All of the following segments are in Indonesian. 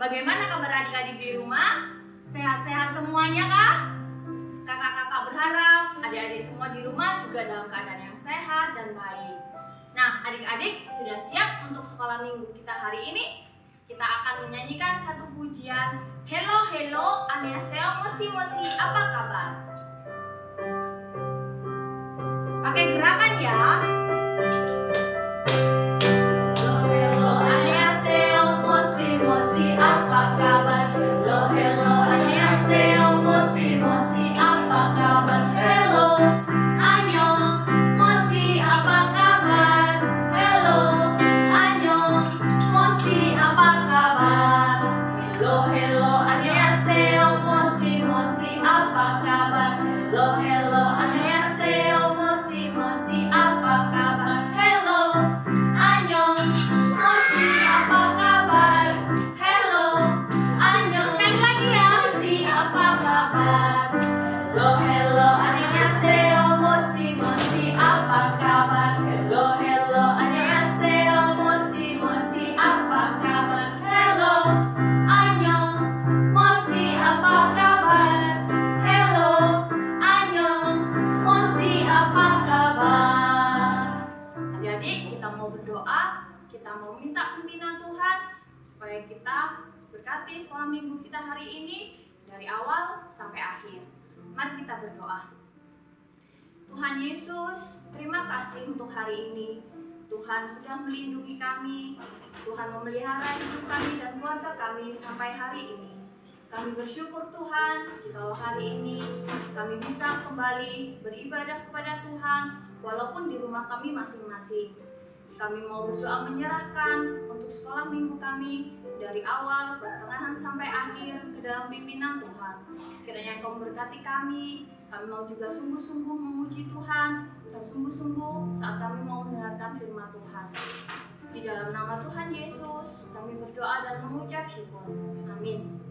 Bagaimana kabar adik-adik di rumah? Sehat-sehat semuanya kah? Kakak-kakak berharap adik-adik semua di rumah juga dalam keadaan yang sehat dan baik. Nah, adik-adik sudah siap untuk sekolah minggu kita hari ini? Kita akan menyanyikan satu pujian. Hello, hello, annyeonghaseyo, mosi, mosi, apa kabar? Pakai gerakan ya. Apa kabar? Hello, hello, annyeonghaseyo, mosi, mosi, apa kabar? Hello, annyeong, mosi, apa kabar? Hello, annyeong, mosi, apa kabar? Hello, hello, annyeonghaseyo, mosi, mosi, apa kabar? Hello, hello, annyeonghaseyo, mosi, mosi, apa kabar? Hello, annyeong, mosi, apa kabar? Hello, hello, annyeonghaseyo, mosi, mosi, apa kabar? Hello, hello, annyeonghaseyo, mosi, mosi, apa kabar? Hello, annyeong, mosi, apa kabar? Hello, annyeong, mosi, apa kabar? Adik-adik, kita mau berdoa, kita mau minta pimpinan Tuhan supaya kita berkati sekolah minggu kita hari ini dari awal sampai akhir. Mari kita berdoa. Tuhan Yesus, terima kasih untuk hari ini. Tuhan sudah melindungi kami. Tuhan memelihara hidup kami dan keluarga kami sampai hari ini. Kami bersyukur Tuhan, jikalau hari ini kami bisa kembali beribadah kepada Tuhan walaupun di rumah kami masing-masing. Kami mau berdoa menyerahkan untuk sekolah minggu kami dari awal, pertengahan sampai akhir ke dalam pimpinan Tuhan. Kiranya Engkau memberkati kami mau juga sungguh-sungguh memuji Tuhan dan sungguh-sungguh saat kami mau mendengarkan firman Tuhan. Di dalam nama Tuhan Yesus, kami berdoa dan mengucap syukur. Amin.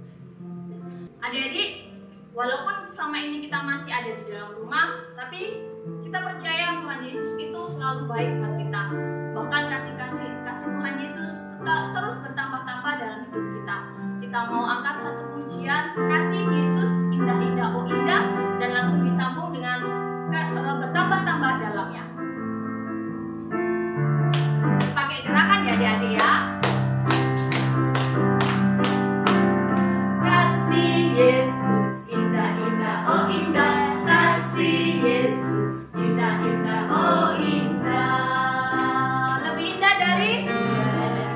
Adik-adik, walaupun selama ini kita masih ada di dalam rumah, tapi kita percaya Tuhan Yesus itu selalu baik buat kita. Bahkan kasih Tuhan Yesus terus bertambah-tambah dalam hidup kita. Kita mau angkat satu pujian, kasih Yesus indah-indah, oh indah, dan langsung disambung dengan bertambah-tambah dalamnya. Pakai gerakan ya adik-adik ya. Kasih Yesus indah-indah, oh indah. Kasih Yesus indah-indah, oh indah. Lebih indah dari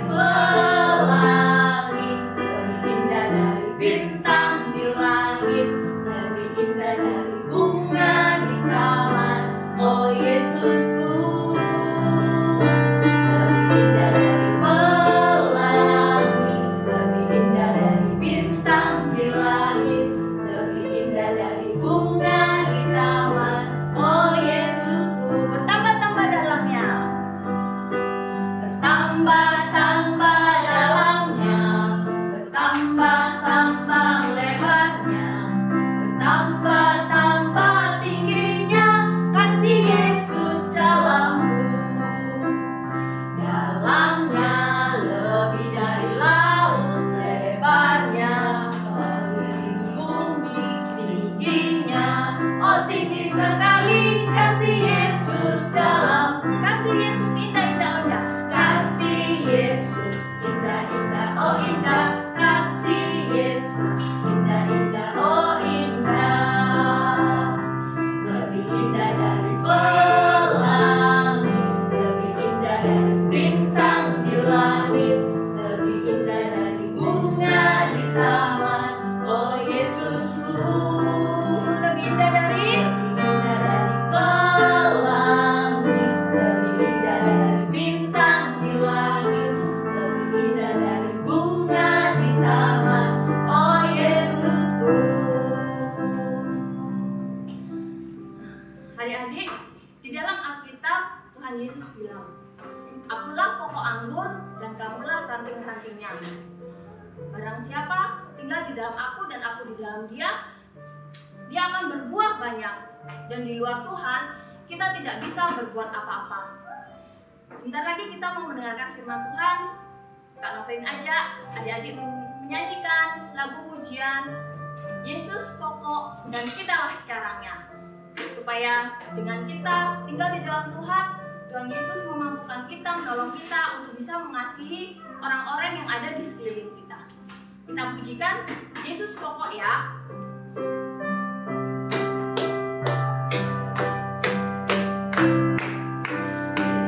pelangi, lebih indah dari bintang di langit, lebih indah dari bunga di taman. Oh Yesusku, lebih indah dari pelangi, lebih indah dari bintang di langit, lebih indah dari bunga di taman. Oh Yesusku, bertambah-tambah dalamnya. bertambah-tambah dalamnya, bertambah-tambah lebarnya, bertambah-tambah tingginya. Kasih Yesus dalamku, dalamnya lebih dari laut, lebarnya mengelilingi bumi, tingginya oh tinggi sekali. Kasih Yesus dalamku, kasih Yesus indah-indah, oh indah. Kasih Yesus indah-indah, oh indah. Kasih Yesus indah-indah, oh indah. Lebih indah dari pelangi, lebih indah dari bintang di langit, lebih indah dari bunga di taman. Oh Yesusku, Lebih indah dari pelangi, lebih indah dari bintang di langit, lebih indah dari bunga di taman. Oh Yesusku. adik-adik, di dalam Alkitab Tuhan Yesus bilang, "Akulah pokok anggur dan kamulah ranting-rantingnya. Barang siapa tinggal di dalam aku dan aku di dalam dia, dia akan berbuah banyak. Dan di luar Tuhan, kita tidak bisa berbuat apa-apa." Sebentar lagi kita mau mendengarkan firman Tuhan. Kak Novin aja adik-adik menyanyikan lagu pujian Yesus pokok dan kitalah caranya. Supaya dengan kita tinggal di dalam Tuhan, Tuhan Yesus memampukan kita, menolong kita untuk bisa mengasihi orang-orang yang ada di sekeliling kita. Kita pujikan Yesus pokok ya.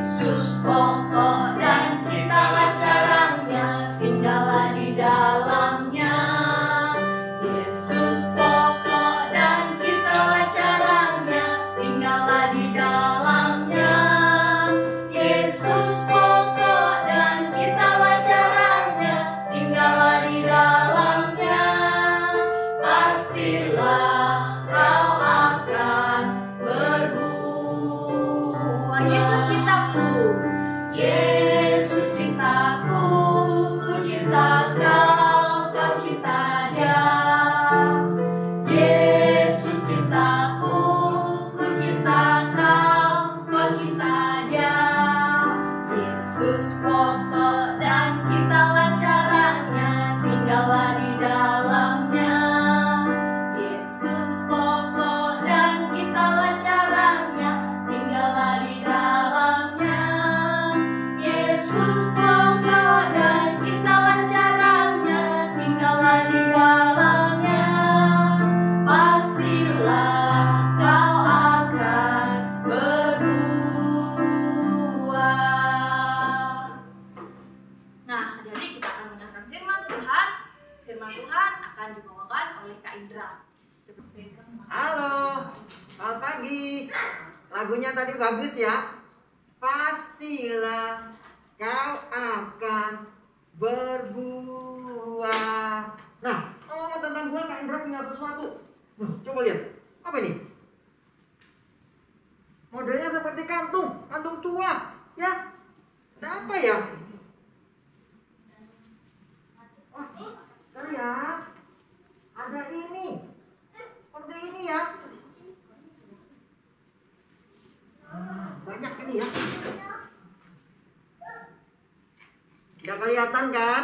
Yesus pokok dan kitalah caranya, tinggallah di dalamnya. Yesus pokok dan kitalah caranya, tinggallah di dalamnya. Yesus pokok dan kitalah caranya, tinggallah di dalamnya. Pastilah kau akan berbuah. Yesus cintaku, Yesus cintaku, ku cinta kau, kau cinta dia. Yesus cintaku, ku cinta kau, kau cinta dia. Yesus pokok dan kitalah caranya, tinggallah di dalamnya. Yesus pokok dan kitalah caranya, tinggallah di dalamnya. Yesus pokok dan kitalah caranya, tinggallah di dalamnya. Pastilah kau akan berbuah. Nah, jadi kita akan mendengarkan firman Tuhan. Firman Tuhan akan dibawakan oleh Kak Indra. Halo, selamat pagi. Lagunya tadi bagus ya. Pastilah kau akan berbuah. Nah, ngomong tentang buah, Kak Indra punya sesuatu. Coba lihat, apa ini? Modelnya seperti kantung tua, ya. Ada apa ya? Oh, kita lihat. Ada ini. Seperti ini ya. Banyak ini ya. Tidak kelihatan kan?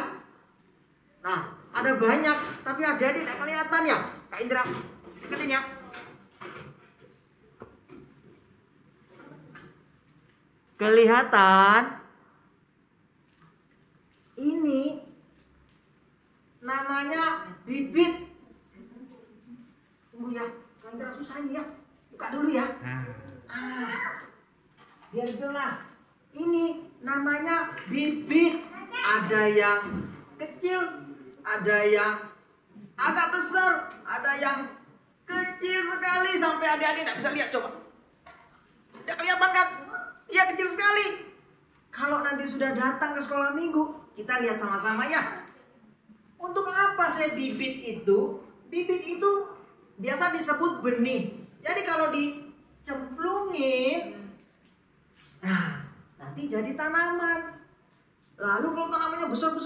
Nah, ada banyak, tapi ada di tidak kelihatan ya. Kak Indra, deketin ya. Kelihatan? Ini namanya bibit. Tunggu ya, Kak Indra susah ini ya. Buka dulu ya. Biar jelas. Ini namanya bibit. Ada yang kecil, ada yang agak besar, ada yang kecil sekali sampai adik-adik tidak bisa lihat. Coba. Tidak kelihatan kan? Iya, kecil sekali. Kalau nanti sudah datang ke sekolah minggu, kita lihat sama-sama ya. Untuk apa sih bibit itu? Bibit itu biasa disebut benih. Jadi kalau dicemplungin, nah nanti jadi tanaman. Lalu kalau tanamannya besar,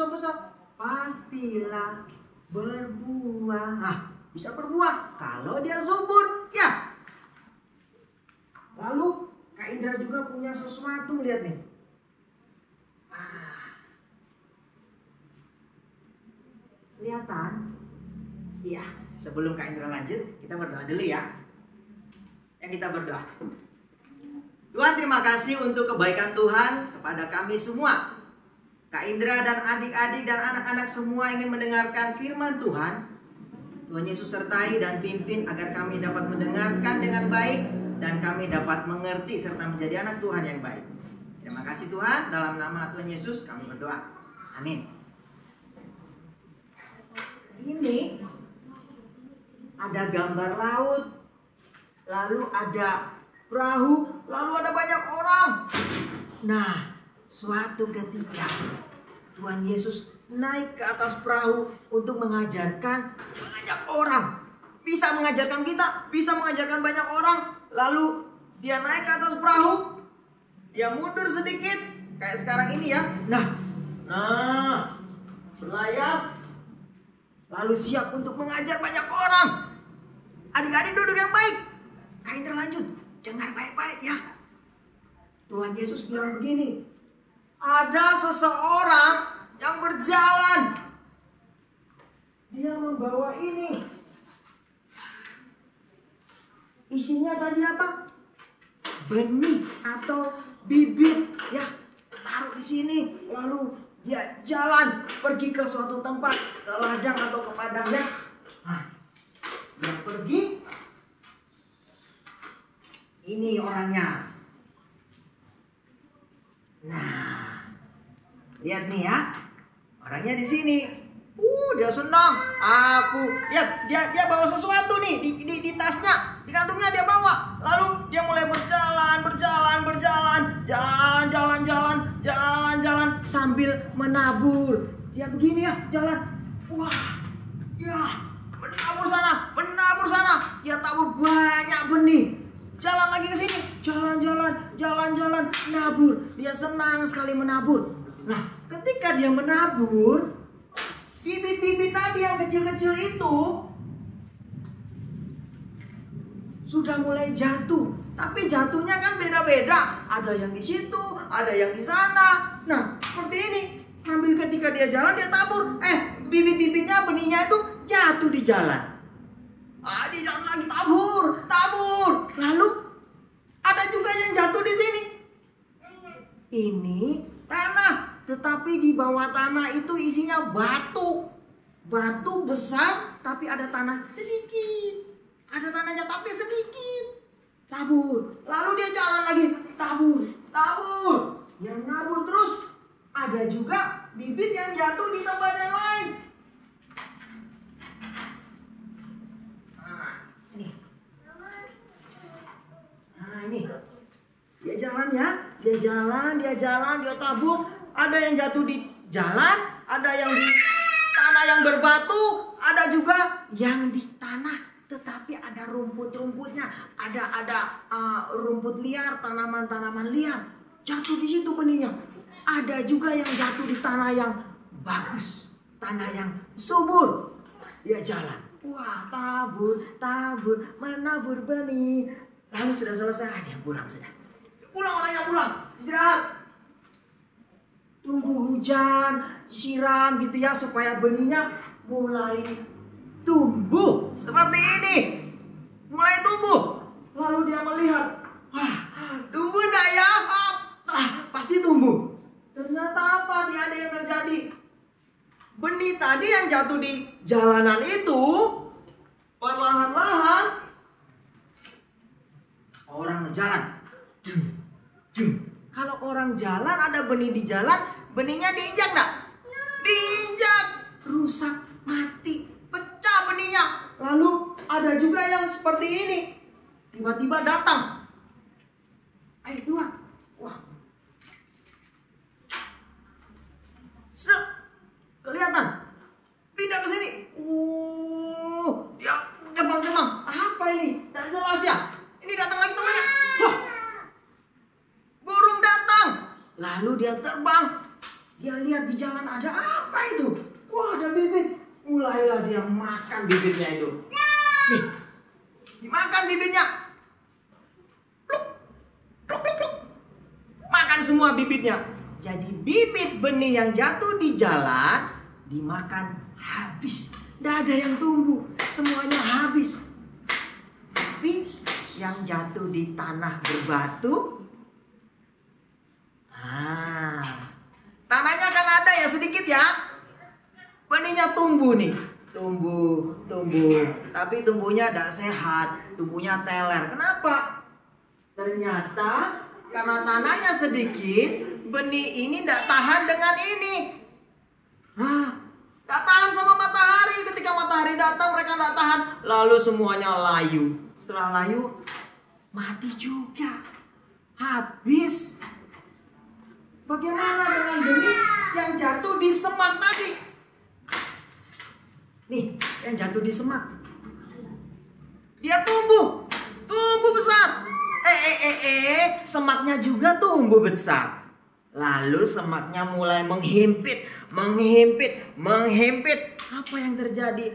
pastilah berbuah. Nah, bisa berbuah kalau dia subur, ya. Lalu Kak Indra juga punya sesuatu, lihat nih. Kelihatan? Iya. Sebelum Kak Indra lanjut, kita berdoa dulu ya. Kita berdoa. Tuhan, terima kasih untuk kebaikan Tuhan kepada kami semua. Kak Indra dan adik-adik dan anak-anak semua ingin mendengarkan firman Tuhan. Tuhan Yesus sertai dan pimpin agar kami dapat mendengarkan dengan baik dan kami dapat mengerti serta menjadi anak Tuhan yang baik. Terima kasih Tuhan, dalam nama Tuhan Yesus kami berdoa. Amin. Ini ada gambar laut, lalu ada perahu, lalu ada banyak orang. Nah, suatu ketika Tuhan Yesus naik ke atas perahu untuk mengajarkan banyak orang. Bisa mengajarkan kita, bisa mengajarkan banyak orang. Lalu dia naik ke atas perahu, dia mundur sedikit, kayak sekarang ini ya. Nah, berlayar, lalu siap untuk mengajar banyak orang. Adik-adik duduk yang baik. Kak Indra lanjut, dengar baik-baik ya. Tuhan Yesus bilang begini, ada seseorang yang berjalan dia membawa ini. Isinya tadi apa? Benih atau bibit, ya. Taruh di sini, lalu dia jalan pergi ke suatu tempat, ke ladang atau ke padang, ya. Nah, dia pergi. Ini orangnya. Nah, lihat nih ya, orangnya di sini. Dia senang. Lihat, dia bawa sesuatu nih di tasnya, di kantungnya dia bawa. Lalu dia mulai berjalan sambil menabur. Dia begini ya, jalan. Wah, ya, menabur sana. Dia tabur banyak benih. Jalan lagi ke sini, jalan, nabur. Dia senang sekali menabur. Nah, ketika dia menabur, bibit-bibit tadi yang kecil-kecil itu sudah mulai jatuh. Tapi jatuhnya kan beda-beda. Ada yang di situ, ada yang di sana. Nah, seperti ini. Sambil ketika dia jalan, dia tabur. Bibit-bibitnya, benihnya itu jatuh di jalan. Dia jalan lagi, tabur. Lalu ada juga yang jatuh di sini. Ini tanah, tetapi di bawah tanah itu isinya batu. Batu besar, tapi ada tanah sedikit. Ada tanahnya tapi sedikit. Tabur. Lalu dia jalan lagi, tabur. Yang nabur terus. Ada juga bibit yang jatuh di tempat yang lain. Ini. Dia jalan, dia tabur. Ada yang jatuh di jalan, ada yang di tanah yang berbatu, ada juga yang di tanah tetapi ada rumput-rumputnya, ada rumput liar, tanaman-tanaman liar. Jatuh di situ benihnya. Ada juga yang jatuh di tanah yang bagus, tanah yang subur. Dia jalan. Wah, tabur, menabur benih. Lalu sudah selesai, dia pulang sudah. Orangnya pulang, istirahat. Tunggu hujan, siram gitu ya, supaya benihnya mulai tumbuh. Seperti ini. Mulai tumbuh. Lalu dia melihat, tumbuh enggak ya? Pasti tumbuh. Ternyata apa? Ada yang terjadi. Benih tadi yang jatuh di jalanan itu, perlahan-lahan orang jalan. Kalau orang jalan, ada benih di jalan, benihnya diinjak enggak? Diinjak, rusak, mati, pecah benihnya. Lalu ada juga yang seperti ini. Tiba-tiba datang. Ayo keluar. Wah. Kelihatan. Pindah ke sini. Dia kembang-kembang. Apa ini? Tak jelas ya. Ini datang lagi temannya. Wah. Burung datang. Lalu dia terbang. Dia lihat di jalan ada apa itu? Wah, ada bibit. Mulailah dia makan bibitnya itu. Nih. Dimakan bibitnya. Pluk. Makan semua bibitnya. Jadi bibit benih yang jatuh di jalan dimakan habis. Tidak ada yang tumbuh. Semuanya habis. Tapi yang jatuh di tanah berbatu, tanahnya kan ada ya sedikit ya. Benihnya tumbuh nih. Tumbuh. Tapi tumbuhnya tidak sehat. Tumbuhnya teler. Kenapa? Ternyata karena tanahnya sedikit, benih ini tidak tahan dengan ini. Tak tahan sama matahari. Ketika matahari datang, mereka tidak tahan. Lalu semuanya layu. Setelah layu, mati juga. Habis. Bagaimana dengan benih yang jatuh di semak tadi? Nih, yang jatuh di semak. Dia tumbuh besar. Semaknya juga tumbuh besar. Lalu semaknya mulai menghimpit. Apa yang terjadi?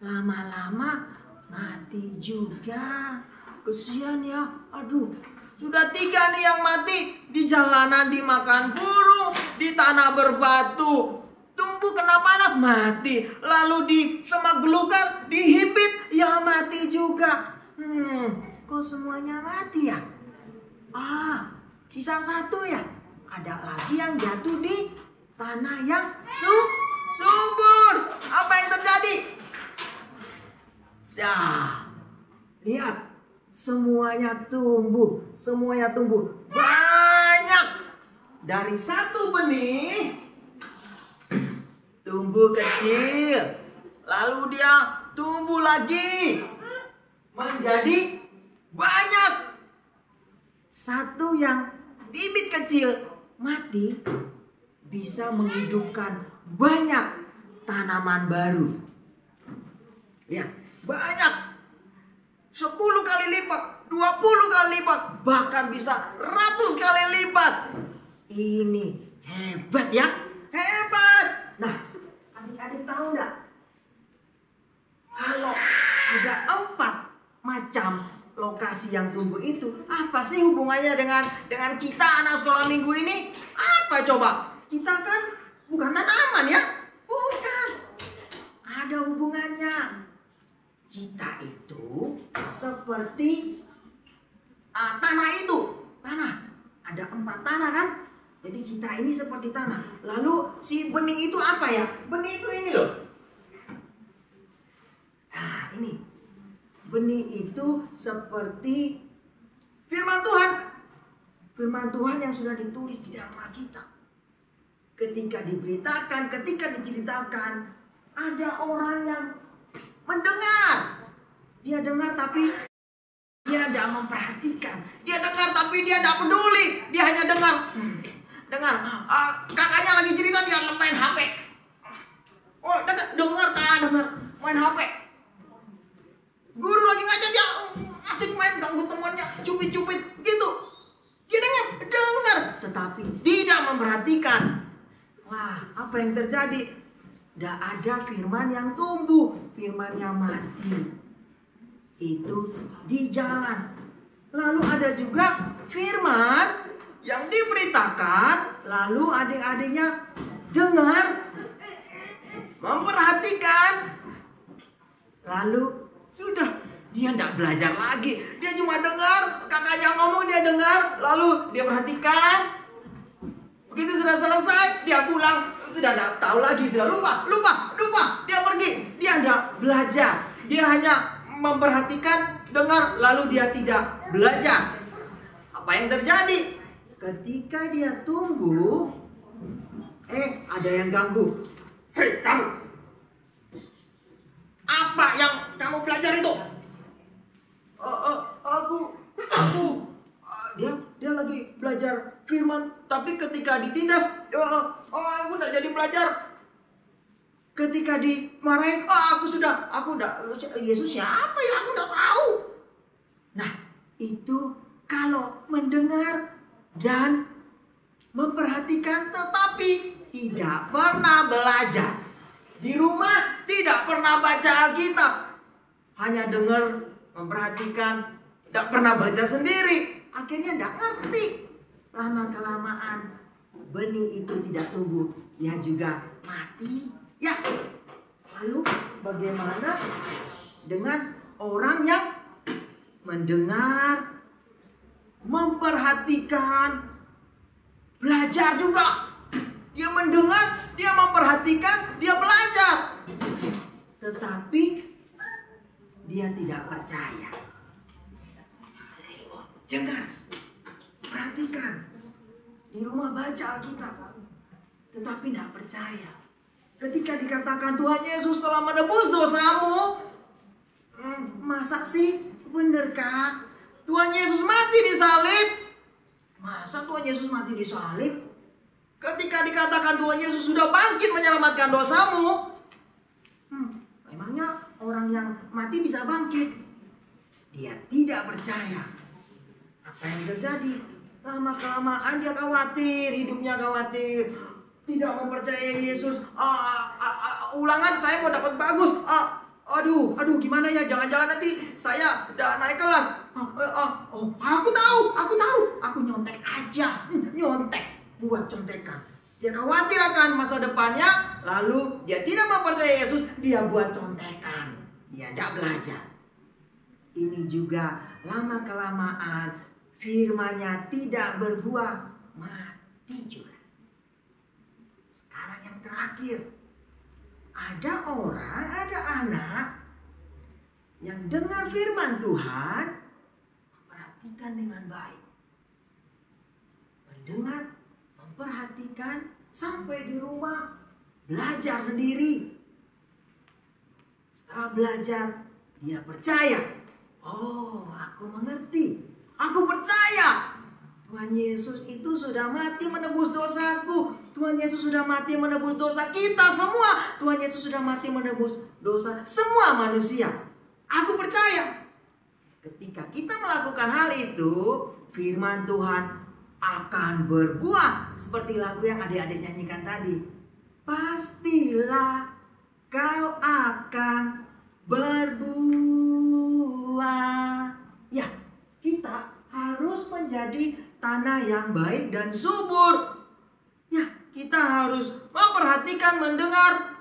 Lama-lama mati juga. Kesian ya. Aduh, sudah 3 nih yang mati. Di jalanan dimakan burung, di tanah berbatu tumbuh tumbuh kena panas mati, lalu di semak belukar, dihimpit, ya mati juga. Kok semuanya mati ya? Sisa satu ya. Ada lagi yang jatuh di tanah yang subur. Apa yang terjadi? Lihat, semuanya tumbuh banyak. Dari satu benih tumbuh kecil, lalu dia tumbuh lagi menjadi banyak. Satu yang bibit kecil mati bisa menghidupkan banyak tanaman baru. Lihat, banyak. 10 kali lipat, 20 kali lipat, bahkan bisa 100 kali lipat. Ini hebat ya, hebat. Nah, adik-adik tahu nggak? Kalau ada 4 macam lokasi yang tumbuh itu, apa sih hubungannya dengan kita anak sekolah minggu ini? Apa coba? Kita kan bukan tanaman ya? Bukan. Ada hubungannya. Kita itu seperti tanah itu. Tanah. Ada 4 tanah kan? Jadi kita ini seperti tanah. Lalu si benih itu apa ya? Benih itu ini loh. Ini. Benih itu seperti firman Tuhan. Firman Tuhan yang sudah ditulis di dalam Alkitab. Ketika diberitakan, ketika diceritakan, ada orang yang mendengar. Dia dengar tapi dia tidak memperhatikan. Dia dengar tapi dia tidak peduli. Dia hanya dengar. Kakaknya lagi cerita, dia main HP. Dengar main HP. Guru lagi ngajar, dia asik main ganggu temannya, cubit-cubit gitu. Dia dengar, tetapi tidak memperhatikan. Wah, apa yang terjadi? Tidak ada firman yang tumbuh, firman yang mati. Itu di jalan. Lalu ada juga firman yang diberitakan, lalu adik-adiknya dengar, memperhatikan, lalu sudah, dia tidak belajar lagi. Dia cuma dengar, kakaknya ngomong dia dengar, lalu dia perhatikan. Begitu sudah selesai, dia pulang, sudah tidak tahu lagi, sudah lupa. Dia pergi, dia tidak belajar. Dia hanya memperhatikan, dengar, lalu dia tidak belajar. Apa yang terjadi? Ketika dia tumbuh, ada yang ganggu. Hei kamu, apa yang kamu belajar itu? Dia lagi belajar firman, tapi ketika ditindas, aku tidak jadi belajar. Ketika dimarahin, aku tidak. Yesus siapa ya? Aku tidak tahu. Nah, itu kalau mendengar dan memperhatikan, tetapi tidak pernah belajar. Di rumah tidak pernah baca Alkitab. Hanya dengar, memperhatikan, tidak pernah baca sendiri. Akhirnya tidak ngerti. Lama-kelamaan benih itu tidak tumbuh. Dia juga mati. Ya. Lalu bagaimana dengan orang yang mendengar, memperhatikan, belajar juga? Dia mendengar, dia memperhatikan, dia belajar. Tetapi dia tidak percaya. Dengar, perhatikan. Di rumah baca Alkitab, tetapi tidak percaya. Ketika dikatakan Tuhan Yesus telah menebus dosamu, masa sih? Benerkah Tuhan Yesus mati di salib? Masa Tuhan Yesus mati di salib? Ketika dikatakan Tuhan Yesus sudah bangkit menyelamatkan dosamu, memangnya orang yang mati bisa bangkit? Dia tidak percaya. Apa yang terjadi? Lama-kelamaan dia khawatir, hidupnya khawatir, tidak mempercayai Yesus. Ulangan saya mau dapat bagus. Aduh, gimana ya? Jangan-jangan nanti saya udah naik kelas. Aku tahu. Aku nyontek aja, nyontek buat contekan. Dia khawatir akan masa depannya, lalu dia tidak mempercayai Yesus, dia buat contekan. Dia tidak belajar. Ini juga lama-kelamaan firman-Nya tidak berbuah, mati juga. Sekarang yang terakhir. Ada orang, ada anak yang dengar firman Tuhan, memperhatikan dengan baik. Mendengar, memperhatikan, sampai di rumah belajar sendiri. Setelah belajar, dia percaya. Oh, aku mengerti. Aku percaya. Tuhan Yesus itu sudah mati menebus dosaku. Tuhan Yesus sudah mati menebus dosa kita semua. Tuhan Yesus sudah mati menebus dosa semua manusia. Aku percaya. Ketika kita melakukan hal itu, firman Tuhan akan berbuah. Seperti lagu yang adik-adik nyanyikan tadi. Pastilah kau akan berbuah. Ya, kita harus menjadi tanah yang baik dan subur. Ya, kita harus memperhatikan, mendengar,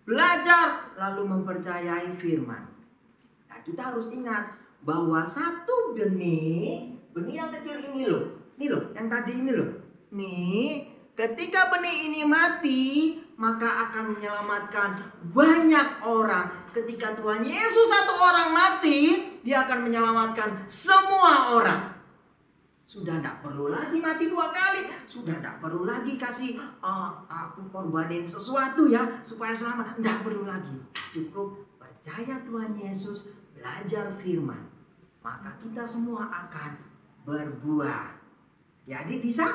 belajar, lalu mempercayai firman. Nah, kita harus ingat bahwa satu benih yang kecil ini loh. Ini loh, yang tadi ini loh. Nih, ketika benih ini mati, maka akan menyelamatkan banyak orang. Ketika Tuhan Yesus satu orang mati, dia akan menyelamatkan semua orang. Sudah tidak perlu lagi mati 2 kali. Sudah tidak perlu lagi kasih aku korbanin sesuatu ya supaya selamat. Tidak perlu lagi. Cukup percaya Tuhan Yesus, belajar firman. Maka kita semua akan berbuah. Jadi bisa?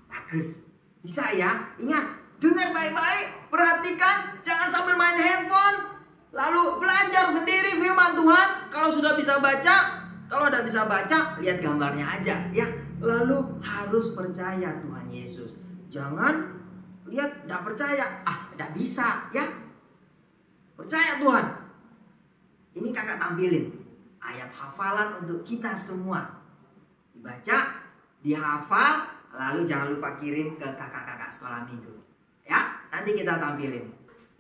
Bagus. Bisa ya? Ingat, dengar baik-baik, perhatikan, jangan sambil main handphone. Lalu belajar sendiri firman Tuhan. Kalau sudah bisa baca, kalau udah bisa baca, lihat gambarnya aja ya. Lalu harus percaya Tuhan Yesus. Jangan lihat tidak percaya, tidak bisa ya. Percaya Tuhan. Ini kakak tampilin ayat hafalan untuk kita semua. Dibaca, dihafal, lalu jangan lupa kirim ke kakak-kakak sekolah minggu. Ya, nanti kita tampilin.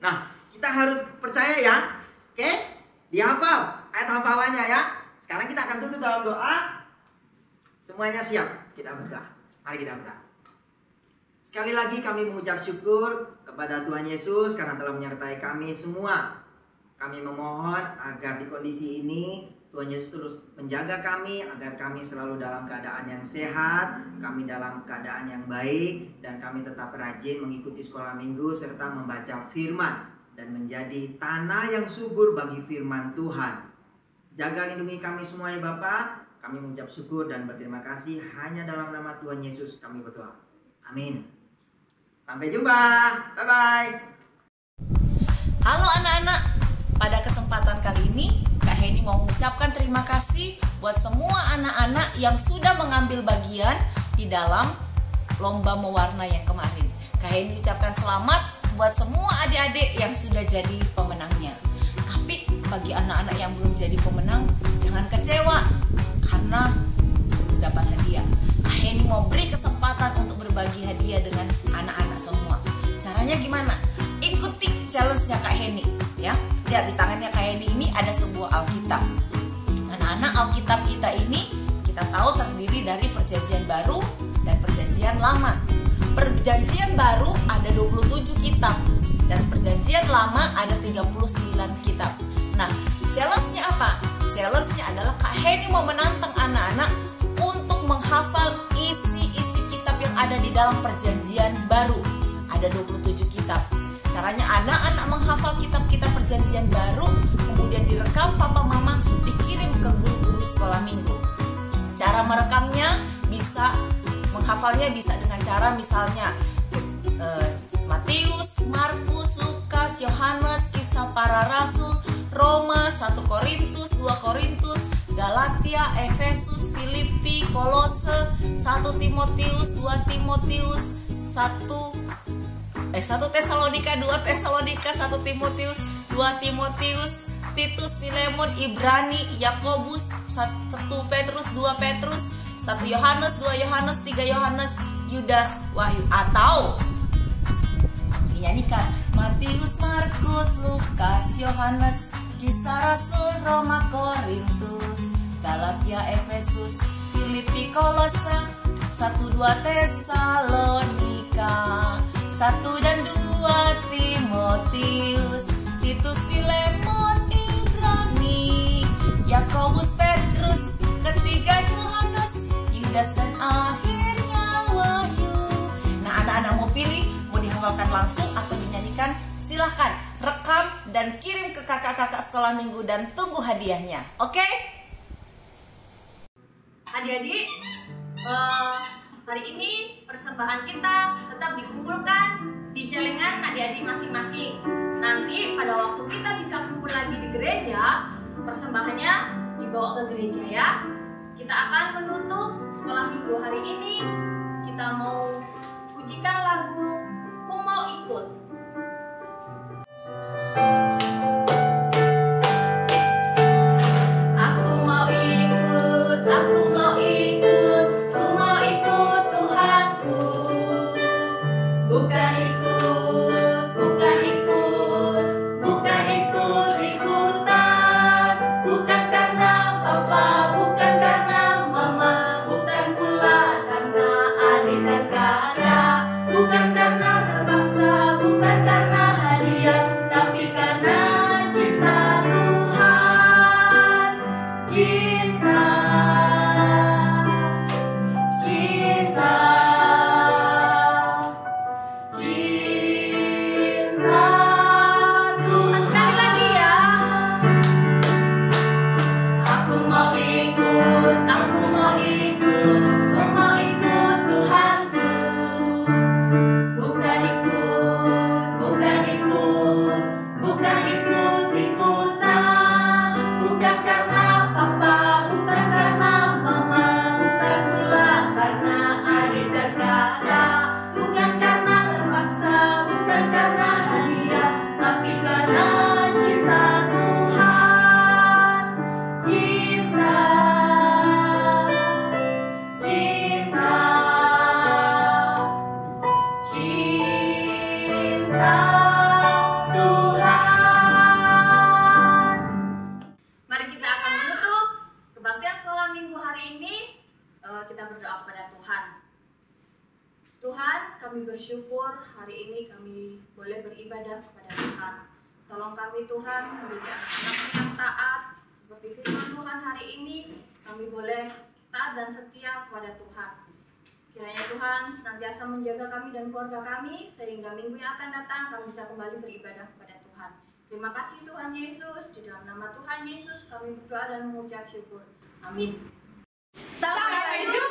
Nah, kita harus percaya ya. Oke? Dihafal ayat hafalannya ya. Sekarang kita akan tutup dalam doa. Semuanya siap? Kita berdoa. Mari kita berdoa. Sekali lagi kami mengucap syukur kepada Tuhan Yesus karena telah menyertai kami semua. Kami memohon agar di kondisi ini Tuhan Yesus terus menjaga kami agar kami selalu dalam keadaan yang sehat, kami dalam keadaan yang baik, dan kami tetap rajin mengikuti sekolah minggu serta membaca firman dan menjadi tanah yang subur bagi firman Tuhan. Jaga lindungi kami semua ya Bapa. Kami mengucap syukur dan berterima kasih hanya dalam nama Tuhan Yesus kami berdoa. Amin. Sampai jumpa. Bye-bye. Halo anak-anak, pada kesempatan kali ini Kak Heni mau mengucapkan terima kasih buat semua anak-anak yang sudah mengambil bagian di dalam lomba mewarna yang kemarin. Kak Heni ucapkan selamat buat semua adik-adik yang sudah jadi pemenangnya. Tapi bagi anak-anak yang belum jadi pemenang, jangan kecewa karena dapat hadiah. Kak Heni mau beri kesempatan untuk berbagi hadiah dengan anak-anak semua. Caranya gimana? Ikuti challenge-nya Kak Heni ya. Lihat di tangannya Kak Heni ini ada sebuah Alkitab. Anak-anak, Alkitab kita ini kita tahu terdiri dari Perjanjian Baru dan Perjanjian Lama. Perjanjian Baru ada 27 kitab dan Perjanjian Lama ada 39 kitab. Nah, challenge-nya apa? Challenge-nya adalah Kak Heni mau menantang anak-anak untuk menghafal isi-isi kitab yang ada di dalam Perjanjian Baru. Ada 27 kitab. Caranya anak-anak menghafal kitab-kitab Perjanjian Baru, kemudian direkam papa mama, dikirim ke guru-guru sekolah minggu. Cara merekamnya bisa, menghafalnya bisa dengan cara misalnya Matius, Markus, Lukas, Yohanes, Kisah Para Rasul, Roma, 1 Korintus, 2 Korintus, Galatia, Efesus, Filipi, Kolose, 1 Timotius, 2 Timotius, 1 Tesalonika, 2 Tesalonika, 1 Timotius, 2 Timotius, Titus, Filemon, Ibrani, Yakobus, 1 Petrus, 2 Petrus, 1 Yohanes, 2 Yohanes, 3 Yohanes, Yudas, Wahyu, atau dinyanyikan Matius, Markus, Lukas, Yohanes, Kisah Rasul, Roma, Korintus, Galatia, Efesus, Filipi, Kolose, 1-2 Tesalonika, 1 dan 2 Timotius, Titus, Filemon, Ibrani, Yakobus, Petrus, ketiga Yohanes, Yudas, dan akhirnya Wahyu. Nah, anak-anak mau pilih, mau dihafalkan langsung atau dinyanyikan, silahkan rekam dan kirim ke kakak-kakak sekolah minggu dan tunggu hadiahnya. Oke? Adik-adik, hari ini persembahan kita tetap dikumpulkan di celengan adik-adik masing-masing. Nanti pada waktu kita bisa kumpul lagi di gereja, persembahannya dibawa ke gereja ya. Kita akan menutup sekolah minggu hari ini. Kita mau pujikan lagu Ku Mau Ikut. Aku mau ikut, aku mau ikut, ku mau ikut Tuhanku. Bukan ikut, bukan ikut, bukan ikut-ikutan. Bukan karena papa, bukan karena mama, bukan pula karena adik dan kakak. Bukan karena terpaksa, bukan karena hadiah, tapi karena cinta Tuhan. Cinta, cinta, cinta Tuhan. Sekali lagi ya. Aku mau ikut, aku mau ikut, ku mau ikut Tuhanku. Bukan ikut, bukan ikut, bukan ikut-ikutan. Bukan karena papa, bukan karena mama, bukan pula karena adik dan kakak. Bukan karena terpaksa, bukan karena hadiah, tapi karena cinta Tuhan. Cinta, cinta, cinta Tuhan. Mari kita akan menutup kebaktian sekolah minggu hari ini. Kita berdoa kepada Tuhan. Tuhan, kami bersyukur hari ini kami boleh beribadah kepada Tuhan. Tolong kami Tuhan menjadi anak-anak yang taat seperti firman Tuhan hari ini. Kami boleh taat dan setia kepada Tuhan. Kiranya Tuhan senantiasa menjaga kami dan keluarga kami sehingga minggu yang akan datang kami bisa kembali beribadah kepada Tuhan. Terima kasih Tuhan Yesus. Di dalam nama Tuhan Yesus kami berdoa dan mengucap syukur. Amin. Sampai jumpa.